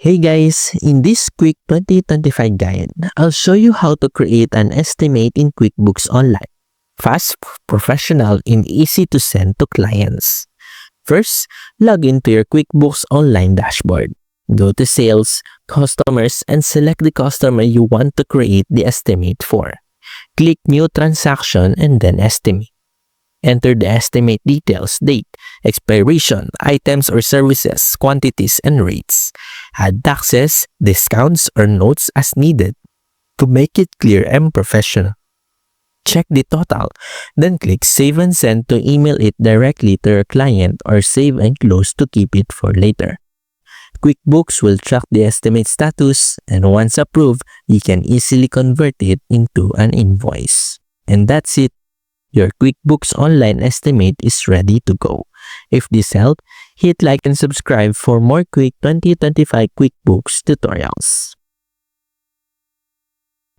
Hey guys, in this quick 2025 guide, I'll show you how to create an estimate in QuickBooks Online. Fast, professional, and easy to send to clients. First, log into your QuickBooks Online dashboard. Go to Sales, Customers, and select the customer you want to create the estimate for. Click New Transaction and then Estimate. Enter the estimate details, date, expiration, items or services, quantities, and rates. Add taxes, discounts, or notes as needed to make it clear and professional. Check the total, then click Save and Send to email it directly to your client or save and close to keep it for later. QuickBooks will track the estimate status, and once approved, you can easily convert it into an invoice. And that's it. Your QuickBooks Online estimate is ready to go. If this helped, hit like and subscribe for more quick 2025 QuickBooks tutorials.